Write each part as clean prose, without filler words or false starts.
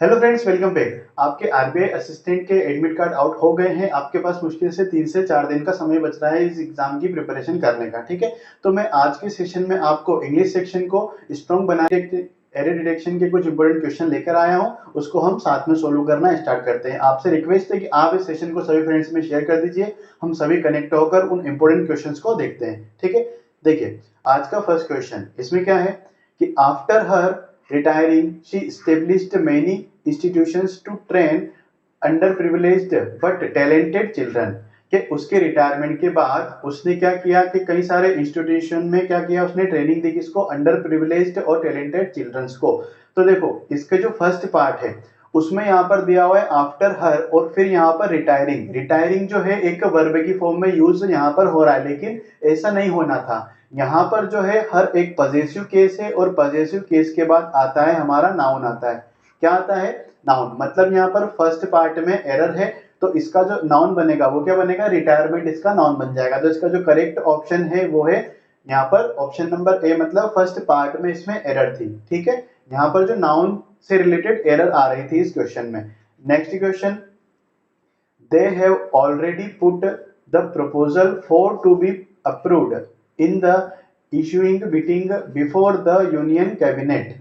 Hello friends, welcome back. आपके RBI assistant के admit card out हो गए हैं। आपके पास मुश्किल से 3 से 4 दिन का समय बच रहा है इस एग्जाम की प्रिपरेशन करने का। ठीक है, तो मैं आज के सेशन में आपको इंग्लिश सेक्शन को स्ट्रॉन्ग बनाने के एरर डिटेक्शन के कुछ इंपॉर्टेंट क्वेश्चन लेकर आया हूं। उसको हम साथ में सोल्व करना स्टार्ट करते हैं। आपसे रिक्वेस्ट है कि आप इस सेशन को सभी फ्रेंड्स में शेयर कर दीजिए। हम सभी कनेक्ट होकर उन इंपॉर्टेंट क्वेश्चन को देखते हैं। ठीक है, देखिए आज का फर्स्ट क्वेश्चन इसमें क्या है कि after her retiring, she established many institutions to train underprivileged but talented children। कि उसके रिटायरमेंट के बाद उसने क्या किया कि कई सारे इंस्टीट्यूशन में क्या किया, उसने ट्रेनिंग दी किसको, अंडर प्रिविलेज्ड और टैलेंटेड चिल्ड्रंस को। तो देखो इसका जो फर्स्ट पार्ट है उसमें यहाँ पर दिया हुआ है आफ्टर हर और फिर यहाँ पर रिटायरिंग। रिटायरिंग जो है एक वर्ब की फॉर्म में यूज यहाँ पर हो रहा है, लेकिन ऐसा नहीं होना था। यहाँ पर जो है हर एक पजेसिव केस है और पजेसिव केस के बाद आता है हमारा नाउन आता है। क्या आता है? नाउन। मतलब यहाँ पर फर्स्ट पार्ट में एरर है तो इसका जो नाउन बनेगा वो क्या बनेगा? रिटायरमेंट इसका नाउन बन जाएगा। तो इसका जो करेक्ट ऑप्शन है वो है यहाँ पर ऑप्शन नंबर ए, मतलब फर्स्ट पार्ट में इसमें एरर थी। ठीक है, यहाँ पर जो नाउन से रिलेटेड एरर आ रही थी इस क्वेश्चन में। Next question, they have already put the proposal for to be approved in the issuing meeting before the union cabinet।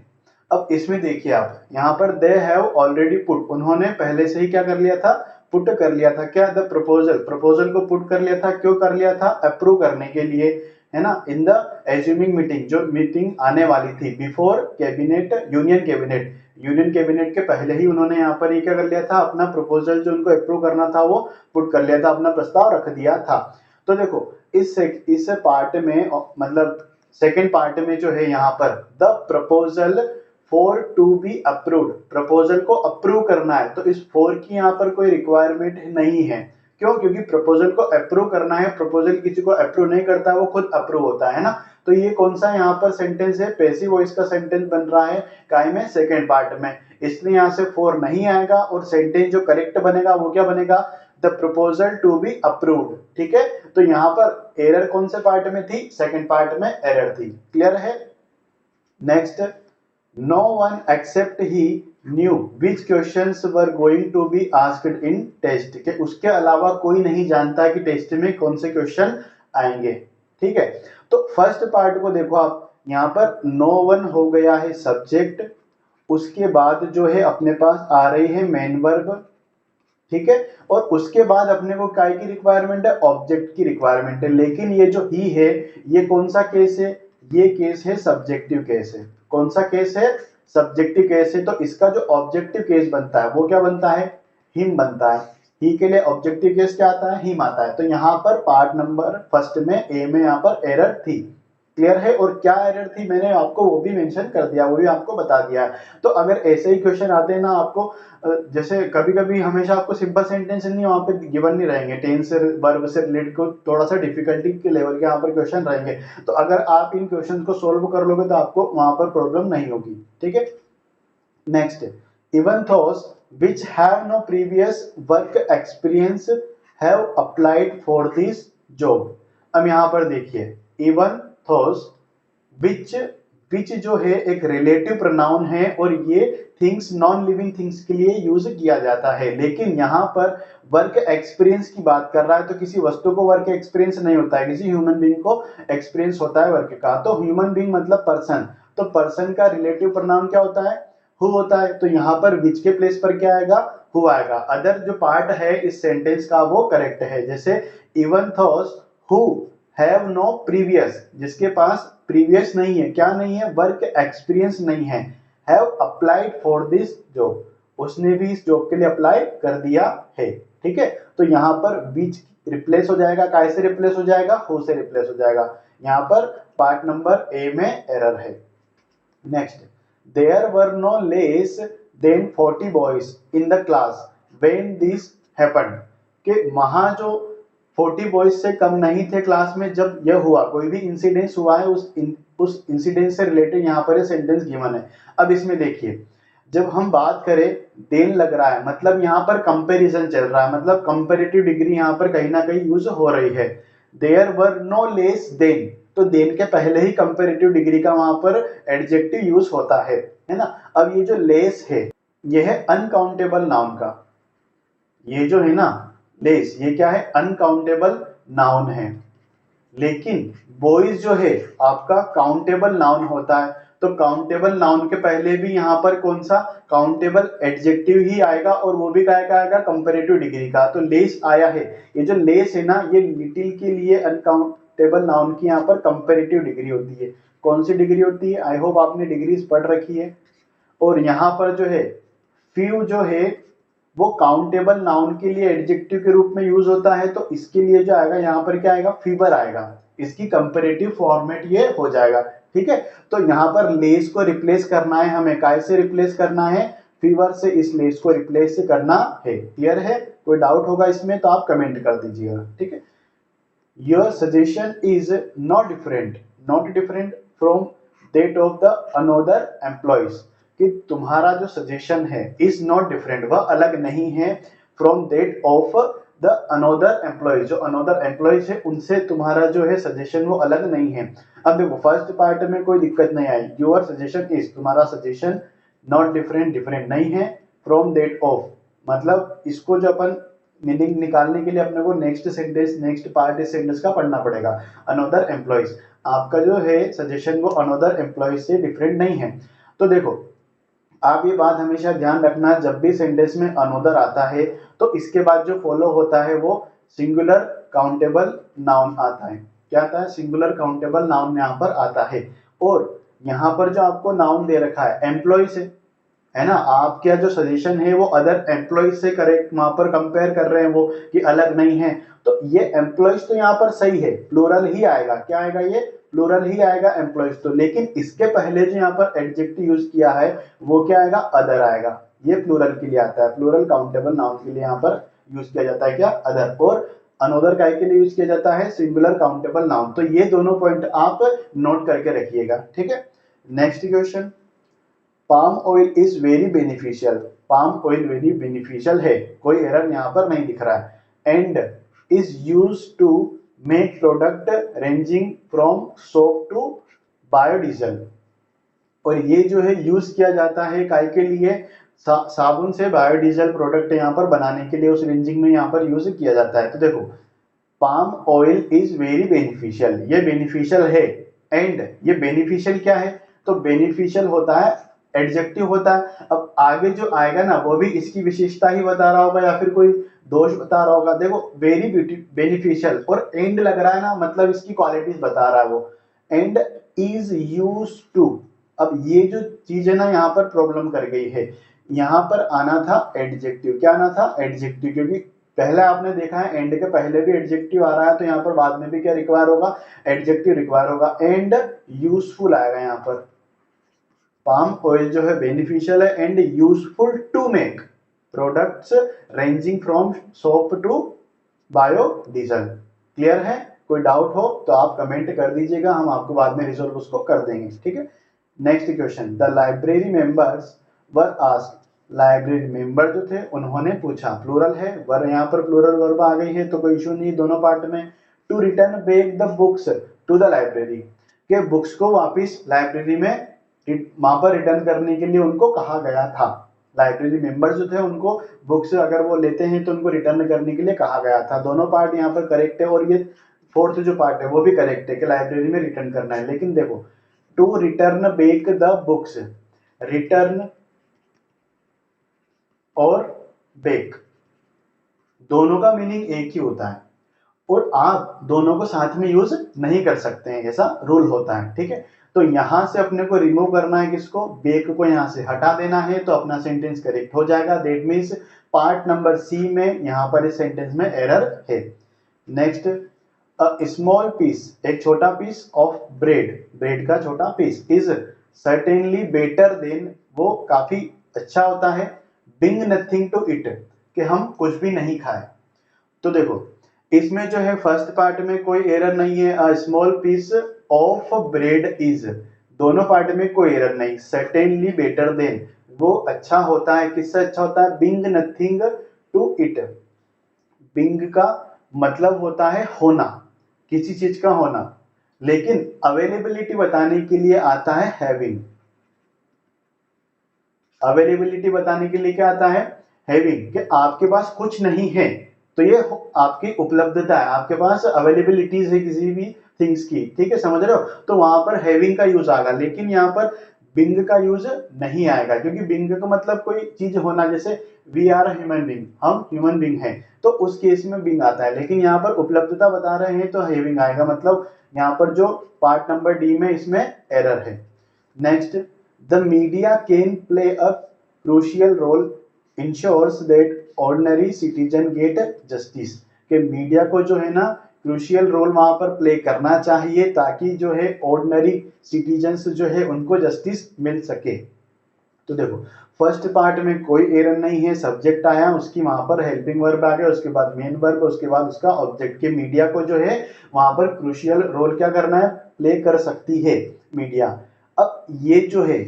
अब इसमें देखिए आप यहाँ पर दे हैव ऑलरेडी पुट, उन्होंने पहले से ही क्या कर लिया था? पुट कर लिया था। क्या? द प्रपोजल, प्रपोजल को पुट कर लिया था। क्यों कर लिया था? अप्रूव करने के लिए, है ना। इन द एज्यूमिंग मीटिंग, जो मीटिंग आने वाली थी, before cabinet, union cabinet, union cabinet के पहले ही उन्होंने यहाँ पर ये क्या कर लिया था? अपना प्रपोजल जो उनको अप्रूव करना था वो पुट कर लिया था, अपना प्रस्ताव रख दिया था। तो देखो इस पार्ट में, मतलब सेकेंड पार्ट में जो है यहाँ पर the proposal for to be approved, proposal को अप्रूव करना है। तो इस फॉर की यहाँ पर कोई रिक्वायरमेंट नहीं है। क्यों? क्योंकि प्रपोजल को अप्रूव करना है। प्रपोजल किसी को अप्रूव नहीं करता, वो खुद अप्रूव होता है ना। तो ये कौन सा यहाँ पर सेंटेंस है? पैसिव वॉइस का सेंटेंस बन रहा है काय में? सेकेंड पार्ट में। इसलिए यहाँ से फॉर नहीं आएगा और सेंटेंस जो करेक्ट बनेगा वो क्या बनेगा? The proposal to be approved. ठीक है, तो यहाँ पर एरर कौन से पार्ट में थी? सेकेंड पार्ट में एरर थी। क्लियर है? Next, no one except he knew which questions were going to be asked in test. के उसके अलावा कोई नहीं जानता कि टेस्ट में कौन से क्वेश्चन आएंगे। ठीक है, तो फर्स्ट पार्ट को देखो आप, यहाँ पर नो वन हो गया है सब्जेक्ट, उसके बाद जो है अपने पास आ रही है मेन वर्ब। ठीक है, और उसके बाद अपने को काय की रिक्वायरमेंट है? ऑब्जेक्ट की रिक्वायरमेंट है। लेकिन ये जो ही है ये कौन सा केस है? ये केस है सब्जेक्टिव केस है। कौन सा केस है? सब्जेक्टिव केस है। तो इसका जो ऑब्जेक्टिव केस बनता है वो क्या बनता है? हिम बनता है। ही के लिए ऑब्जेक्टिव केस क्या आता है? हिम आता है। तो यहाँ पर पार्ट नंबर फर्स्ट में ए में यहाँ पर एरर थी। क्लियर है? और क्या एरर थी मैंने आपको वो भी मेंशन कर दिया, वो भी आपको बता दिया। तो अगर ऐसे ही क्वेश्चन आते हैं ना आपको, जैसे कभी कभी हमेशा आपको सिंपल सेंटेंस नहीं वहां पे गिवन नहीं रहेंगे, टेंस से वर्ब से रिलेटेड को थोड़ा सा डिफिकल्टी के लेवल के यहाँ पर क्वेश्चन रहेंगे। तो अगर आप इन क्वेश्चन को सोल्व कर लोगे तो आपको वहां पर प्रॉब्लम नहीं होगी। ठीक है, next, even those which have no previous work experience have applied for this job। अब यहाँ पर देखिए इवन those which जो है एक रिलेटिव प्रोनाउन है और ये थिंग्स, नॉन लिविंग थिंग्स के लिए यूज किया जाता है। लेकिन यहाँ पर वर्क एक्सपीरियंस की बात कर रहा है, तो किसी वस्तु को वर्क एक्सपीरियंस नहीं होता है, किसी ह्यूमन बीइंग को एक्सपीरियंस होता है वर्क का। तो ह्यूमन बीइंग मतलब पर्सन, तो पर्सन का रिलेटिव प्रोनाउन क्या होता है? हु होता है। तो यहाँ पर विच के प्लेस पर क्या आएगा? हु आएगा। अदर जो पार्ट है इस सेंटेंस का वो करेक्ट है। जैसे even those who have no previous, जिसके पास प्रीवियस नहीं है, क्या नहीं है? वर्क एक्सपीरियंस नहीं है, have applied for this job, उसने भी इस जॉब के लिए अप्लाई कर दिया है। ठीक है, तो यहाँ पर विच रिप्लेस हो जाएगा, काय से रिप्लेस हो जाएगा? हु से रिप्लेस हो जाएगा। यहाँ पर पार्ट नंबर ए में एरर है। Next, there were no less than 40 boys in the class when this happened। कि वहां जो 40 बॉयज से कम नहीं थे क्लास में जब यह हुआ, कोई भी इंसिडेंस हुआ है, उस इंसिडेंट से रिलेटेड यहाँ पर सेंटेंस गिवन है। अब इसमें देखिए जब हम बात करें देन लग रहा है, मतलब यहाँ पर कंपैरिजन चल रहा है, मतलब कंपैरेटिव डिग्री यहाँ पर कहीं ना कहीं यूज हो रही है। There were no less then, तो देन के पहले ही कंपैरेटिव डिग्री का वहां पर एडजेक्टिव यूज होता है ना। अब ये जो लेस है ये है अनकाउंटेबल नाउन का, ये जो है ना लेस, ये क्या है, अनकाउंटेबल नाउन है। लेकिन बॉयज जो है आपका काउंटेबल नाउन होता है। तो काउंटेबल नाउन के पहले भी यहाँ पर कौन सा काउंटेबल एडजेक्टिव ही आएगा, और वो भी क्या का आएगा, कंपैरेटिव डिग्री का। तो लेस आया है, ये जो लेस है ना, ये लिटिल के लिए अनकाउंटेबल नाउन की यहाँ पर कंपैरेटिव डिग्री होती है। कौन सी डिग्री होती है, आई होप आपने डिग्रीज पढ़ रखी है। और यहाँ पर जो है फ्यू जो है वो काउंटेबल नाउन के लिए एडजेक्टिव के रूप में यूज होता है। तो इसके लिए जो आएगा यहाँ पर क्या आएगा, फीवर आएगा, इसकी कंपैरेटिव फॉर्मेट ये हो जाएगा। ठीक है, तो यहाँ पर लेस को रिप्लेस करना है हमें, काय से रिप्लेस करना है, फीवर से इस लेस को रिप्लेस करना है। क्लियर है, कोई डाउट होगा इसमें तो आप कमेंट कर दीजिएगा। ठीक है, your suggestion is not different from that of the another employees, कि तुम्हारा जो सजेशन है इज नॉट डिफरेंट, वह अलग नहीं है, from that of the another employees, जो अनदर एम्प्लॉइज है उनसे तुम्हारा जो है सजेशन वो अलग नहीं है। अब देखो फर्स्ट पार्ट में कोई दिक्कत नहीं आई, योर सजेशन इज, तुम्हारा सजेशन नॉट डिफरेंट नहीं है, फ्रॉम दैट ऑफ, मतलब इसको जो अपन मीनिंग निकालने के लिए अपने को नेक्स्ट सेंटेंस, नेक्स्ट पार्ट इस सेंटेंस का पढ़ना पड़ेगा। अनदर एम्प्लॉइज, आपका जो है सजेशन वो अनदर एम्प्लॉइज से डिफरेंट नहीं है। तो देखो आप ये बात हमेशा ध्यान रखना, जब भी सेंटेंस में अनदर आता है तो इसके बाद जो फॉलो होता है वो सिंगुलर काउंटेबल नाउन आता है। क्या आता है, सिंगुलर काउंटेबल नाउन यहाँ पर आता है। और यहाँ पर जो आपको नाउन दे रखा है एम्प्लॉय से, है ना, आपका जो सजेशन है वो अदर एम्प्लॉइज से करेक्ट वहां पर कंपेयर कर रहे हैं वो, कि अलग नहीं है। तो ये एम्प्लॉइज तो यहाँ पर सही है, प्लूरल ही आएगा, क्या आएगा, ये प्लूरल ही आएगा एम्प्लॉइज तो। लेकिन इसके पहले जो यहाँ पर एडजेक्टिव यूज किया है वो क्या आएगा, अदर आएगा। ये प्लूरल के लिए आता है, प्लूरल काउंटेबल नाउन के लिए यहाँ पर यूज किया जाता है क्या, अदर। और अनोदर काय के लिए यूज किया जाता है, सिंगुलर काउंटेबल नाउन। तो ये दोनों पॉइंट आप नोट करके रखिएगा। ठीक है, next question, palm oil is very beneficial, palm oil very beneficial है, कोई एरर यहाँ पर नहीं दिख रहा है। And is use to make product ranging from soap to biodiesel, और ये जो है यूज किया जाता है काय के लिए, साबुन से बायोडीजल प्रोडक्ट यहाँ पर बनाने के लिए उस रेंजिंग में यहाँ पर यूज किया जाता है। तो देखो palm oil is very beneficial, ये बेनिफिशियल है। एंड ये बेनिफिशियल क्या है, तो बेनिफिशियल होता है एडजेक्टिव होता है। अब आगे जो आएगा ना वो भी इसकी विशेषता ही बता रहा होगा या फिर कोई दोष बता रहा होगा। देखो वेरी बेनिफिशियल और एंड लग रहा है ना, मतलब इसकी क्वालिटीज बता रहा है वो। एंड इज यूज टू, अब ये जो चीज है ना यहाँ पर प्रॉब्लम कर गई है, यहाँ पर आना था एडजेक्टिव, क्या आना था, एडजेक्टिव, क्योंकि पहले आपने देखा है एंड के पहले भी एडजेक्टिव आ रहा है, तो यहाँ पर बाद में भी क्या रिक्वायर होगा, एडजेक्टिव रिक्वायर होगा। एंड यूजफुल आएगा यहाँ पर, पाम ऑयल जो है बेनिफिशियल है and useful to make products ranging from soap to biodiesel. Clear है, कोई डाउट हो तो आप कमेंट कर दीजिएगा, हम आपको बाद में रिजॉल्व उसको कर देंगे। ठीक है, next question, the library members were asked, library member जो थे उन्होंने पूछा, प्लूरल है, वर यहाँ पर प्लूरल वर्ब आ गई है तो कोई इशू नहीं दोनों पार्ट में। To return back the books to the library, के बुक्स को वापिस लाइब्रेरी में वहां पर रिटर्न करने के लिए उनको कहा गया था। लाइब्रेरी मेंबर्स जो थे उनको बुक्स अगर वो लेते हैं तो उनको रिटर्न करने के लिए कहा गया था। दोनों पार्ट यहाँ पर करेक्ट है, और ये फोर्थ जो पार्ट है वो भी करेक्ट है कि लाइब्रेरी में रिटर्न करना है। लेकिन देखो to return back the books, return और बैक दोनों का मीनिंग एक ही होता है, और आप दोनों को साथ में यूज नहीं कर सकते हैं, ऐसा रूल होता है। ठीक है, तो यहां से अपने को रिमूव करना है किसको, बैक को यहां से हटा देना है, तो अपना सेंटेंस करेक्ट हो जाएगा। That means part number C में यहां पर इस सेंटेंस में एरर है। नेक्स्ट, अ स्मॉल पीस, एक छोटा पीस ऑफ ब्रेड, ब्रेड का छोटा piece, is certainly better than, वो काफी अच्छा होता है, बिंग नथिंग टू इट, कि हम कुछ भी नहीं खाए। तो देखो इसमें जो है फर्स्ट पार्ट में कोई एरर नहीं है, a small piece of bread is, दोनों पार्ट में कोई एरर नहीं। सर्टेनली बेटर देन, वो अच्छा होता है, किससे अच्छा होता है, being nothing to it, being का मतलब होता है होना, किसी चीज का होना, लेकिन अवेलेबिलिटी बताने के लिए आता है हैविंग, अवेलेबिलिटी बताने के लिए क्या आता है, हैविंग, कि आपके पास कुछ नहीं है, तो ये आपकी उपलब्धता है, आपके पास अवेलेबिलिटीज है किसी भी थिंग्स की, ठीक है, समझ रहे हो, तो वहां पर हैविंग का यूज आएगा, लेकिन यहाँ पर बिंग का यूज नहीं आएगा, क्योंकि बिंग का मतलब कोई चीज होना, जैसे वी आर ह्यूमन बींग, हम ह्यूमन बींग हैं, तो उस केस में बिंग आता है, लेकिन यहाँ पर उपलब्धता बता रहे हैं तो हैविंग आएगा, मतलब यहाँ पर जो पार्ट नंबर डी में इसमें एरर है। Next, the media can play a crucial role insures that ordinary citizen get justice, के मीडिया को जो है ना क्रूशियल रोल वहां पर प्ले करना चाहिए, ताकि जो है ऑर्डिनरी सिटीजन्स जो है उनको जस्टिस मिल सके। तो देखो फर्स्ट पार्ट में कोई एरर नहीं है, सब्जेक्ट आया, उसकी वहां पर हेल्पिंग वर्ब आ गया, उसके बाद मेन वर्ब, उसके बाद उसका ऑब्जेक्ट, के मीडिया को जो है वहां पर क्रूशियल रोल क्या करना है, प्ले कर सकती है मीडिया। अब ये जो है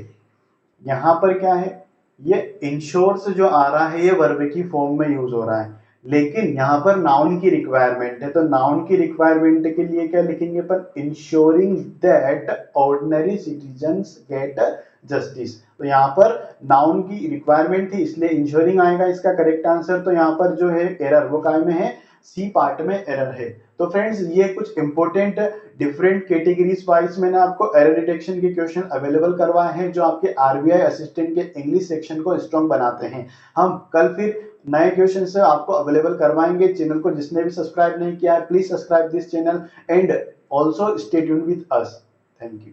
यहाँ पर क्या है, ये इंश्योर्स जो आ रहा है ये वर्ब की फॉर्म में यूज हो रहा है, लेकिन यहाँ पर नाउन की रिक्वायरमेंट है, तो नाउन की रिक्वायरमेंट के लिए क्या लिखेंगे अपन, ensuring that ordinary citizens get justice, तो यहाँ पर नाउन की रिक्वायरमेंट थी इसलिए इंश्योरिंग आएगा इसका करेक्ट आंसर। तो यहाँ पर जो है एरर वो काय में है, सी पार्ट में एरर है। तो फ्रेंड्स ये कुछ इंपॉर्टेंट डिफरेंट कैटेगरीज वाइज मैंने आपको एरर डिटेक्शन के क्वेश्चन अवेलेबल करवाए हैं, जो आपके आरबीआई असिस्टेंट के इंग्लिश सेक्शन को स्ट्रॉन्ग बनाते हैं। हम कल फिर नए क्वेश्चन से आपको अवेलेबल करवाएंगे। चैनल को जिसने भी सब्सक्राइब नहीं किया है please subscribe this channel and also stay tuned with us. Thank you.